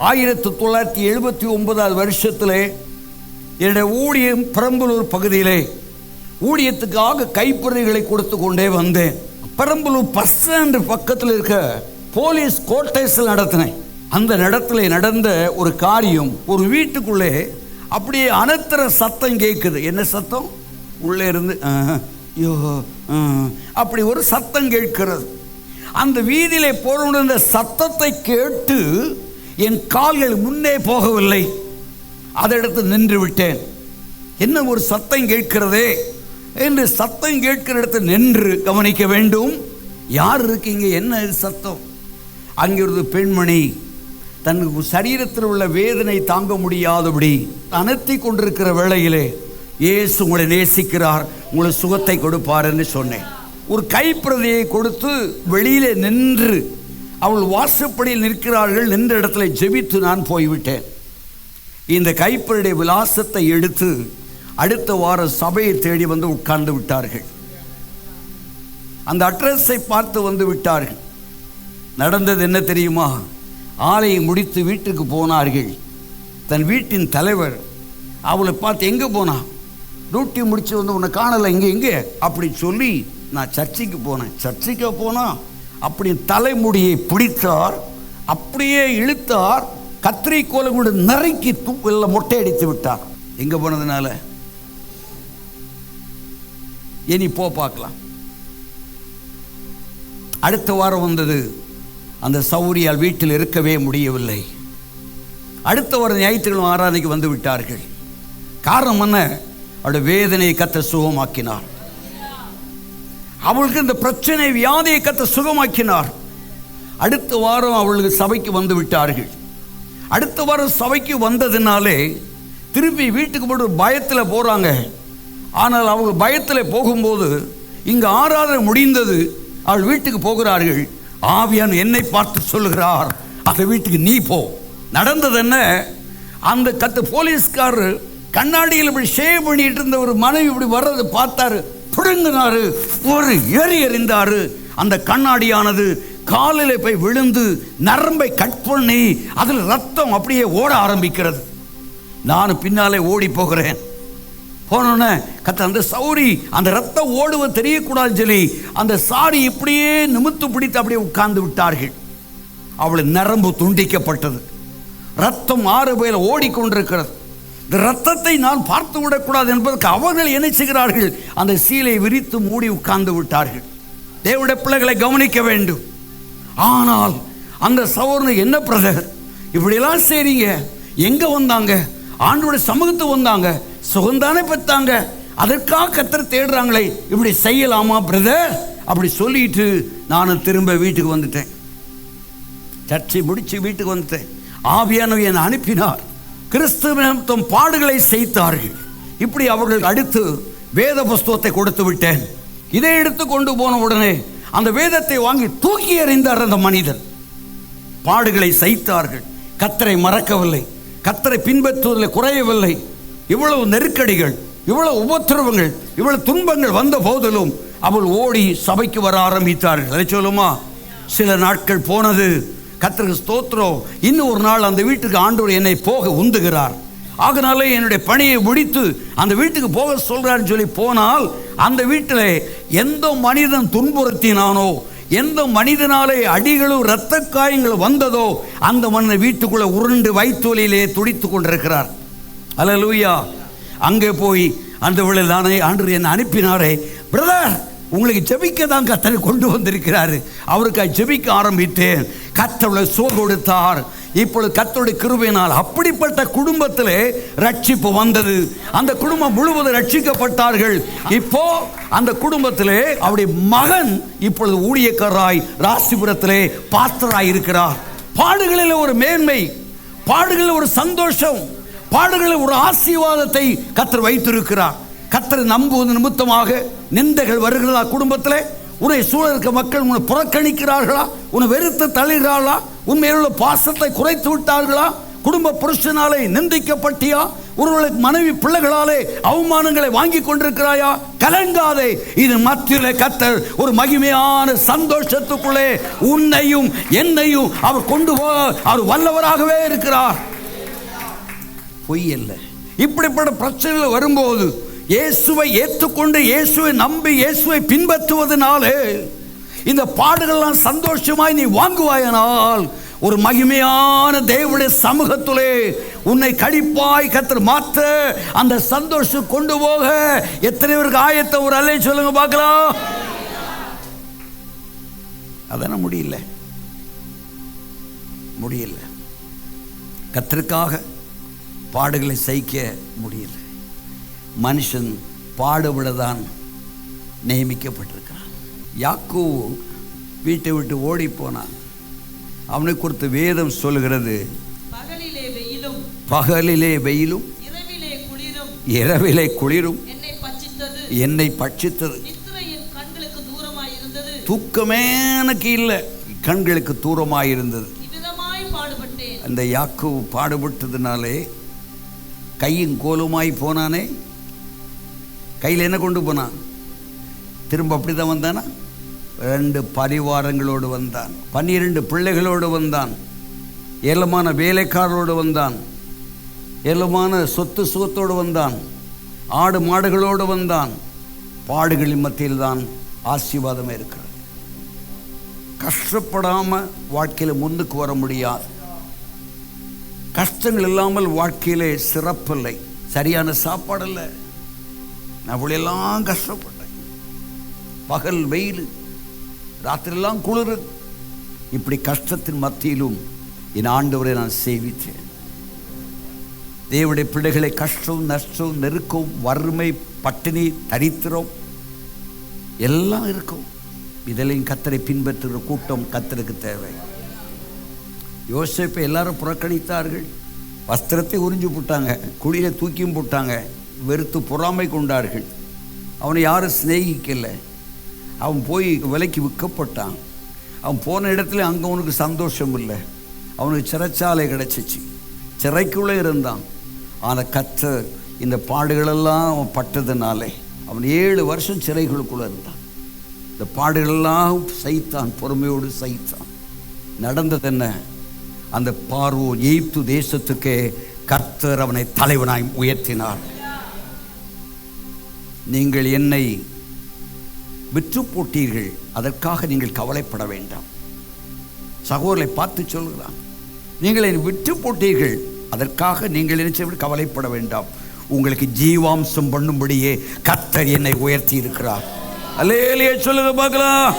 1979 வருஷத்திலே என்னுடைய ஊழியம் பெரம்பலூர் பகுதியிலே ஊழியத்துக்காக கைப்பொருள்களை கொடுத்து கொண்டே வந்தேன். பெரம்பலூர் பஸ் ஸ்டாண்டு பக்கத்தில் இருக்க போலீஸ் கோட்டைஸில் நடத்தினேன். அந்த இடத்துல நடந்த ஒரு காரியம், ஒரு வீட்டுக்குள்ளே அப்படியே அனத்திர சத்தம் கேட்குது. என்ன சத்தம்? உள்ளே இருந்து ஐயோ அப்படி ஒரு சத்தம் கேட்கிறது. அந்த வீதியிலே போன அந்த சத்தத்தை கேட்டு என் கால்கள் முன்னே போகவில்லை, அதெடுத்து நின்று விட்டேன். என்ன ஒரு சத்தம் கேட்கிறதே என்று சத்தம் கேட்கிற இடத்துல நின்று கவனிக்க வேண்டும். யார் இருக்கீங்க, என்ன சத்தம்? அங்கிருந்து பெண்மணி தன் சரீரத்தில் உள்ள வேதனை தாங்க முடியாதபடி அனத்தி கொண்டிருக்கிற வேளையிலே, இயேசு உங்களை நேசிக்கிறார், உங்களை சுகத்தை கொடுப்பார் என்று சொன்னேன். ஒரு கைப்பிரதியை கொடுத்து வெளியிலே நின்று, அவள் வாசப்படியில் நிற்கிறார்கள், நின்ற இடத்துல ஜெபித்து நான் போய்விட்டேன். இந்த கைப்பிரடைய விலாசத்தை எடுத்து அடுத்த வாரம் சபையை தேடி வந்து உட்கார்ந்து விட்டார்கள். அந்த அட்ரஸை பார்த்து வந்து விட்டார்கள். நடந்தது என்ன தெரியுமா? ஆலையை முடித்து வீட்டுக்கு போனார்கள். தன் வீட்டின் தலைவர் அவளை பார்த்து, எங்கே போனா? டியூட்டி முடிச்சு வந்து உன்னை காணலை, இங்கே அப்படி சொல்லி, நான் சர்ச்சைக்கு போனேன். சர்ச்சைக்கு போனா அப்படி தலைமுடியை பிடித்தார், அப்படியே இழுத்தார், கத்திரிக்கோலை கூட நறுக்கி தூக்கில் மொட்டை அடித்து விட்டார். எங்கே போனதுனால? இனி பார்க்கலாம். அடுத்த வாரம் வந்தது. அந்த சௌரியால் வீட்டில் இருக்கவே முடியவில்லை. அடுத்த வாரம் ஞாயிற்றுக்கிழமை ஆராதனைக்கு வந்து விட்டார்கள். காரணம் என்ன? அவருடைய வேதனையை கர்த்தர் சுகமாக்கினார். அவளுக்கு இந்த பிரச்சனை வியாதியை கர்த்தர் சுகமாக்கினார். அடுத்த வாரம் அவளுக்கு சபைக்கு வந்து விட்டார்கள். அடுத்த வாரம் சபைக்கு வந்ததுனாலே திருப்பி வீட்டுக்கு போட்டு பயத்தில் போகிறாங்க. ஆனால் அவங்க பயத்தில் போகும்போது இங்கே ஆராதனை முடிந்தது, அவள் வீட்டுக்கு போகிறார்கள். ஆவியான் என்னை பார்த்து சொல்லுகிறார், அந்த வீட்டுக்கு நீ போ. நடந்தது என்ன? அந்த போலீஸ்காரர் கண்ணாடியில் இப்படி ஷேவ் பண்ணிட்டு இருந்த ஒரு மனைவி இப்படி வர்றது பார்த்தாரு, பிடுங்கினாரு, ஒரு எறிந்தாரு. அந்த கண்ணாடியானது காலில் போய் விழுந்து நரம்பை கட் பண்ணி அதில் ரத்தம் அப்படியே ஓட ஆரம்பிக்கிறது. நான் பின்னாலே ஓடி போகிறேன். போனோன்னே அந்த சௌரி அந்த ரத்தம் ஓடுவது தெரியக்கூடாதுன்னு சொல்லி அந்த சாரி இப்படியே நிமித்து பிடித்து அப்படியே உட்கார்ந்து விட்டார்கள். அவள் நரம்பு துண்டிக்கப்பட்டது, ரத்தம் 6 பேர் ஓடிக்கொண்டிருக்கிறது. இந்த ரத்தத்தை நான் பார்த்து விடக்கூடாது என்பதற்கு அவர்கள் என்ன செய்கிறார்கள்? அந்த சீலை விரித்து மூடி உட்கார்ந்து விட்டார்கள். தேவனுடைய பிள்ளைகளை கவனிக்க வேண்டும். ஆனால் அந்த சௌரனை, என்ன பிரதர் இப்படியெல்லாம் செய்றீங்க? எங்க வந்தாங்க? ஆண்டவருடைய சமூகத்துக்கு வந்தாங்க, சுகந்தானே பெற்றாங்க, அதற்காக கர்த்தர் தேடுறாங்களே, இப்படி செய்யலாமா பிரதர்? அப்படி சொல்லிட்டு நான் திரும்ப வீட்டுக்கு வந்துட்டேன். சர்ச்சை முடிச்சு வீட்டுக்கு வந்துட்டேன். ஆவியானவர் என்னை அனுப்பினார். கிறிஸ்துவின் தம் பாடுகளை செய்தார்கள். இப்படி அவர்கள் அடுத்து வேத புஸ்தகத்தை கொடுத்து விட்டேன். இதை எடுத்து கொண்டு போன உடனே அந்த வேதத்தை வாங்கி தூக்கி எறிந்தார் அந்த மனிதன். பாடுகளை சைத்தார்கள், கர்த்தரை மறக்கவில்லை, கர்த்தரை பின்பற்றுவதில் குறையவில்லை. இவ்வளவு நெருக்கடிகள், இவ்வளவு உபத்திரவங்கள், இவ்வளவு துன்பங்கள் வந்த போதிலும் அவள் ஓடி சபைக்கு வர ஆரம்பித்தார்கள். அதை சொல்லுமா? சில நாட்கள் போனது, கர்த்தருக்கு ஸ்தோத்திரம். இன்னும் ஒரு நாள் அந்த வீட்டுக்கு ஆண்டவர் என்னை போக உந்துகிறார். ஆகனாலே என்னுடைய பணியை முடித்து அந்த வீட்டுக்கு போக சொல்றாருன்னு சொல்லி போனால், அந்த வீட்டில் எந்த மனிதன் துன்புறுத்தினானோ, எந்த மனிதனாலே அடிகளும் இரத்த காயங்கள் வந்ததோ, அந்த மனிதன் வீட்டுக்குள்ளே உருண்டு வயிற்றொலியிலே துடித்து கொண்டிருக்கிறார். அல்லேலூயா. அங்கே போய் அந்த வேளையில் நானே, ஆண்டவர் என்னை அனுப்பினாரே, பிரதர் உங்களுக்கு ஜெபிக்க தான் கர்த்தரை கொண்டு வந்திருக்கிறாரு, அவருக்கு ஜெபிக்க ஆரம்பித்தேன். கர்த்தரை சுகம் கொடுத்தார். இப்பொழுது கர்த்தருடைய கிருபையினால் அப்படிப்பட்ட குடும்பத்திலே ரட்சிப்பு வந்தது. அந்த குடும்பம் முழுவதும் ரட்சிக்கப்பட்டார்கள். இப்போ அந்த குடும்பத்திலே அவருடைய மகன் இப்பொழுது ஊழியக்காரராய் ராசிபுரத்திலே பாஸ்டராய் இருக்கிறார். பாடுகளில் ஒரு மேன்மை, பாடுகளில் ஒரு சந்தோஷம், பாடுகளில் ஒரு ஆசீர்வாதத்தை கர்த்தர் வைத்திருக்கிறார். கர்த்தரை நம்புவது நிமித்தமாக நிந்தைகள் வருகிறதா? குடும்பத்தில் உன்னை சூழ இருக்க மக்கள் உன்னை புறக்கணிக்கிறார்களா? உன்னை வெறுத்து தள்ளுகிறார்களா? உண்மையிலுள்ள பாசத்தை குறைத்து விட்டார்களா? குடும்ப புருஷனாலே நிந்திக்கப்பட்டியா? ஒருவர்களுக்கு மனைவி பிள்ளைகளாலே அவமானங்களை வாங்கி கொண்டிருக்கிறாயா? கலங்காதே. இது மத்தியிலே கர்த்தர் ஒரு மகிமையான சந்தோஷத்துக்குள்ளே உன்னையும் என்னையும் அவர் கொண்டு போக அவர் வல்லவராகவே இருக்கிறார். பொய் அல்ல. இப்படிப்பட்ட பிரச்சனைகள் வரும்போது இயேசுவை ஏற்றுக்கொண்டு இயேசுவை நம்பி இயேசுவை பின்பற்றுவதனாலே இந்த பாடுகள்லாம் சந்தோஷமாய் நீ வாங்குவாயனால் ஒரு மகிமையான தேவனுடைய சமூகத்திலே உன்னை கடிப்பாய் கர்த்தர் மாற்ற அந்த சந்தோஷம் கொண்டு போக எத்தனை பேருக்கு ஆயத்த ஒரு அல்லை சொல்லுங்க பார்க்கலாம். அதான முடியல. கர்த்தருக்காக பாடுகளை சகிக்க முடியல. மனுஷன் பாடுபடதான் நியமிக்கப்பட்டிருக்கிறான். யாக்கோபு வீட்டை விட்டு ஓடி போனான். அவனை குறித்து வேதம் சொல்லுகிறது, பகலிலே வெயிலும் இரவிலே குளிரும் என்னை பட்சித்தது. தூக்கமே எனக்கு இல்லை, கண்களுக்கு தூரமாயிருந்தது. அந்த யாக்கோபு பாடுபட்டதுனாலே கையும் கோலுமாய் போனானே. கையில் என்ன கொண்டு போனான்? திரும்ப அப்படி தான் வந்தானா? 2 பரிவாரங்களோடு வந்தான். 12 பிள்ளைகளோடு வந்தான். ஏலமான வேலைக்காரரோடு வந்தான். ஏலமான சொத்து சுகத்தோடு வந்தான். ஆடு மாடுகளோடு வந்தான். பாடுகளின் மத்தியில் தான் ஆசீர்வாதமே இருக்கிறது. கஷ்டப்படாமல் வாழ்க்கையில் முன்னுக்கு வர முடியாது. கஷ்டங்கள் இல்லாமல் வாழ்க்கையிலே சிறப்பில்லை. சரியான சாப்பாடு இல்லை. நான் எல்லாம் கஷ்டப்பட்டேன். பகல் வெயில், ராத்திரிலாம் குளிர். இப்படி கஷ்டத்தின் மத்தியிலும் என் ஆண்டவரை நான் சேவித்தேன். தேவனுடைய பிள்ளைகளை கஷ்டம், நஷ்டம், நெருக்கம், வறுமை, பட்டினி, தரித்திரம் எல்லாம் இருக்கும். இதெல்லாம் கர்த்தரை பின்பற்றுகிற கூட்டம் கர்த்தருக்கு தேவை. யோசேப்பை எல்லாரும் புறக்கணித்தார்கள். வஸ்திரத்தை உறிஞ்சு போட்டாங்க, குழியை தூக்கியும் போட்டாங்க, வெறுத்து பொறாமை கொண்டார்கள். அவனை யாரும் சிநேகிக்கலை. அவன் போய் விலைக்கு விற்கப்பட்டான். அவன் போன இடத்துல அங்கே அவனுக்கு சந்தோஷம் இல்லை. அவனுக்கு சிறைச்சாலை கிடச்சிச்சு, சிறைக்குள்ளே இருந்தான். ஆனால் கர்த்தர் இந்த பாடுகளெல்லாம் அவன் பட்டதுனாலே அவன் 7 வருஷம் சிறைகளுக்குள்ளே இருந்தான். இந்த பாடுகளெல்லாம் சகித்தான், பொறுமையோடு சகித்தான். நடந்தது என்ன? அந்த பார்வோன் எகிப்து தேசத்துக்கே கர்த்தர் அவனை தலைவனாய் உயர்த்தினார். நீங்கள் என்னை விற்று போட்டீர்கள், அதற்காக நீங்கள் கவலைப்பட வேண்டாம். சகோதரரை பார்த்து சொல்கிறான், நீங்கள் என்னை விற்று போட்டீர்கள், அதற்காக நீங்கள் என்ன கவலைப்பட வேண்டாம். உங்களுக்கு ஜீவாம்சம் பண்ணும்படியே கர்த்தர் என்னை உயர்த்தி இருக்கிறார். அல்லேலூயா சொல்லுங்க பார்க்கலாம்.